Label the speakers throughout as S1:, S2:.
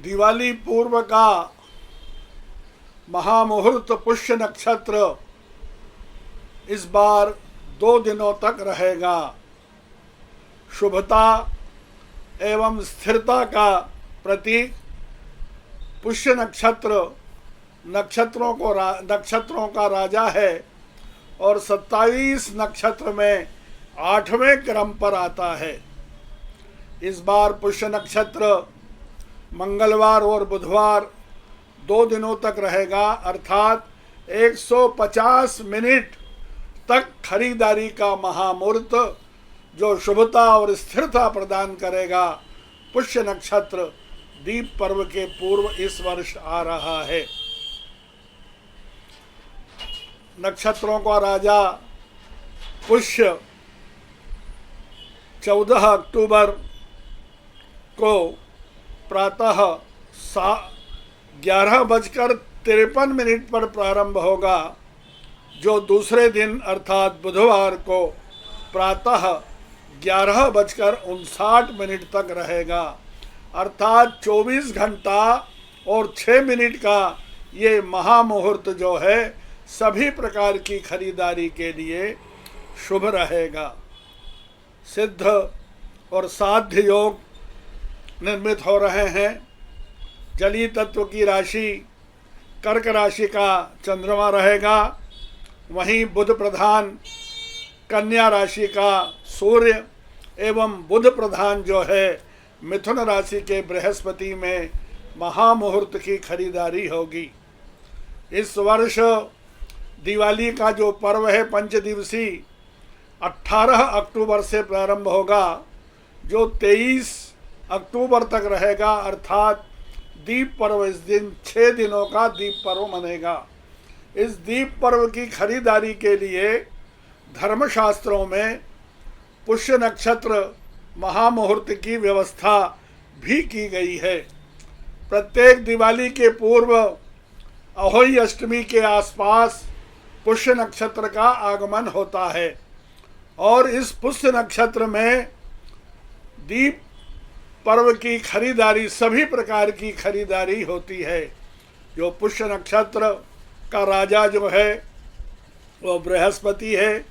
S1: दिवाली पूर्व का महामुहूर्त पुष्य नक्षत्र इस बार 2 दिनों तक रहेगा। शुभता एवं स्थिरता का प्रतीक पुष्य नक्षत्र नक्षत्रों का राजा है और 27 नक्षत्र में 8वें क्रम पर आता है। इस बार पुष्य नक्षत्र मंगलवार और बुधवार 2 दिनों तक रहेगा, अर्थात 150 मिनट तक खरीदारी का महामुहूर्त जो शुभता और स्थिरता प्रदान करेगा। पुष्य नक्षत्र दीप पर्व के पूर्व इस वर्ष आ रहा है। नक्षत्रों का राजा पुष्य 14 अक्टूबर को प्रातः 11:53 पर प्रारंभ होगा, जो दूसरे दिन अर्थात बुधवार को प्रातः 11:59 तक रहेगा। अर्थात 24 घंटा और 6 मिनट का ये महामुहूर्त जो है सभी प्रकार की खरीदारी के लिए शुभ रहेगा। सिद्ध और साध्य योग निर्मित हो रहे हैं। जलीय तत्व की राशि कर्क राशि का चंद्रमा रहेगा, वहीं बुध प्रधान कन्या राशि का सूर्य एवं बुध प्रधान जो है मिथुन राशि के बृहस्पति में महामुहूर्त की खरीदारी होगी। इस वर्ष दिवाली का जो पर्व है पंचदिवसीय 18 अक्टूबर से प्रारंभ होगा, जो 23 अक्टूबर तक रहेगा, अर्थात दीप पर्व। इस दिन 6 दिनों का दीप पर्व मनेगा। इस दीप पर्व की खरीदारी के लिए धर्मशास्त्रों में पुष्य नक्षत्र महामुहूर्त की व्यवस्था भी की गई है। प्रत्येक दिवाली के पूर्व अहोई अष्टमी के आसपास पुष्य नक्षत्र का आगमन होता है और इस पुष्य नक्षत्र में दीप पर्व की खरीदारी, सभी प्रकार की खरीदारी होती है। जो पुष्य नक्षत्र का राजा जो है वो बृहस्पति है,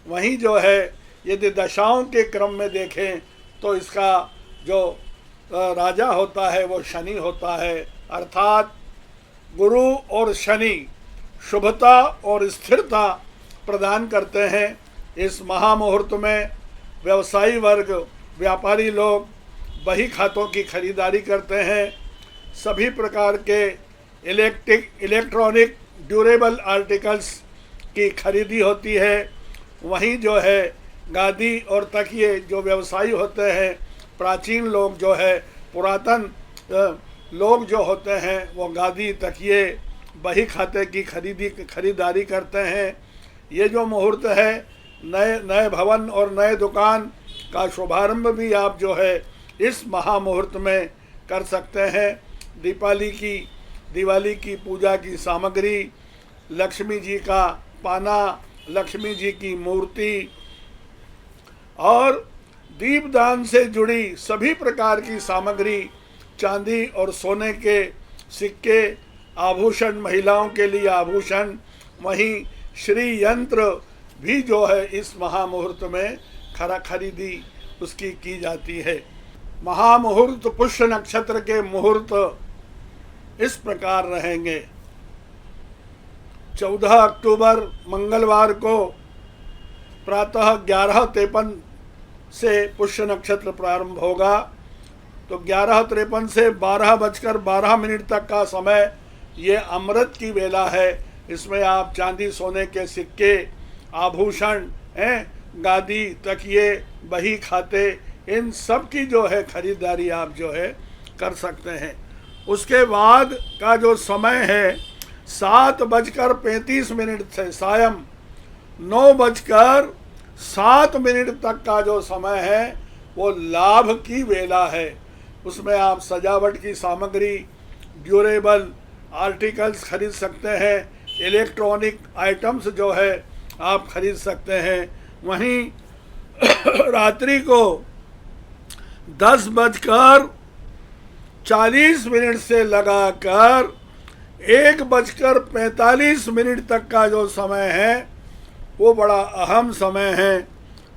S1: वहीं जो है यदि दशाओं के क्रम में देखें तो इसका जो राजा होता है वो शनि होता है। अर्थात गुरु और शनि शुभता और स्थिरता प्रदान करते हैं। इस महामुहूर्त में व्यवसायी वर्ग, व्यापारी लोग बही खातों की खरीदारी करते हैं। सभी प्रकार के इलेक्ट्रॉनिक ड्यूरेबल आर्टिकल्स की खरीदी होती है। वहीं जो है गादी और तकिए जो व्यवसायी होते हैं, प्राचीन लोग जो है, पुरातन लोग जो होते हैं वो गादी, तकिए, बही खाते की खरीदारी करते हैं। ये जो मुहूर्त है नए भवन और नए दुकान का शुभारंभ भी आप जो है इस महामुहूर्त में कर सकते हैं। दिवाली की पूजा की सामग्री, लक्ष्मी जी का पाना, लक्ष्मी जी की मूर्ति और दीपदान से जुड़ी सभी प्रकार की सामग्री, चांदी और सोने के सिक्के, आभूषण, महिलाओं के लिए आभूषण, वहीं श्री यंत्र भी जो है इस महामुहूर्त में खरीदी उसकी की जाती है। महामुहूर्त पुष्य नक्षत्र के मुहूर्त इस प्रकार रहेंगे। 14 अक्टूबर मंगलवार को प्रातः 11:53 से पुष्य नक्षत्र प्रारंभ होगा, तो 11:53 से 12:12 तक का समय ये अमृत की वेला है। इसमें आप चांदी सोने के सिक्के, आभूषण, गादी, तकिए, बही खाते, इन सब की जो है खरीदारी आप जो है कर सकते हैं। उसके बाद का जो समय है 7:35 से सायं 9:07 तक का जो समय है वो लाभ की वेला है। उसमें आप सजावट की सामग्री, ड्यूरेबल आर्टिकल्स खरीद सकते हैं, इलेक्ट्रॉनिक आइटम्स जो है आप खरीद सकते हैं। वहीं रात्रि को 10:10 40 से लगाकर 1:45 तक का जो समय है वो बड़ा अहम समय है।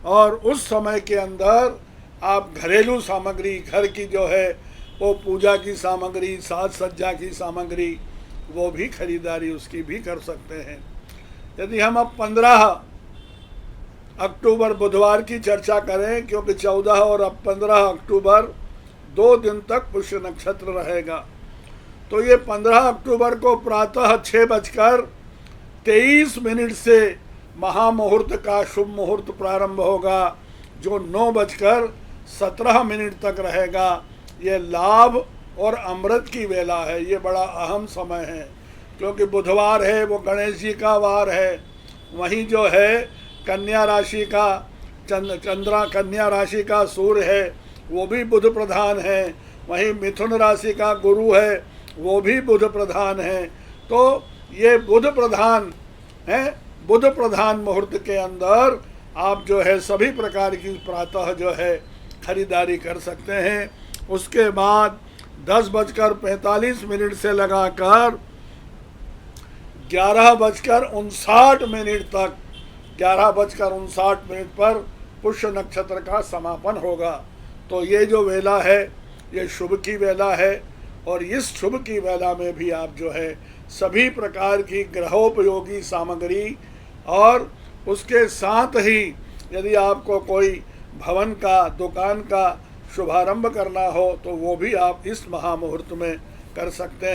S1: और उस समय के अंदर आप घरेलू सामग्री, घर की जो है वो पूजा की सामग्री, साज सज्जा की सामग्री, वो भी खरीदारी उसकी भी कर सकते हैं। यदि हम अब 15 अक्टूबर बुधवार की चर्चा करें, क्योंकि 14 और अब 15 अक्टूबर 2 दिन तक पुष्य नक्षत्र रहेगा, तो ये 15 अक्टूबर को प्रातः 6:23 से महामुहूर्त का शुभ मुहूर्त प्रारंभ होगा, जो 9:17 तक रहेगा। ये लाभ और अमृत की वेला है। ये बड़ा अहम समय है, क्योंकि बुधवार है, वो गणेश जी का वार है। वहीं जो है कन्या राशि का कन्या राशि का सूर्य है, वो भी बुध प्रधान है। वहीं मिथुन राशि का गुरु है, वो भी बुध प्रधान है। तो ये बुध प्रधान है। बुध प्रधान मुहूर्त के अंदर आप जो है सभी प्रकार की प्रातः जो है खरीदारी कर सकते हैं। उसके बाद 10:45 से लगाकर 11:59 तक, 11:59 पर पुष्य नक्षत्र का समापन होगा। तो ये जो वेला है ये शुभ की वेला है। और इस शुभ की वेला में भी आप जो है सभी प्रकार की गृहोपयोगी सामग्री, और उसके साथ ही यदि आपको कोई भवन का, दुकान का शुभारंभ करना हो तो वो भी आप इस महामुहूर्त में कर सकते हैं।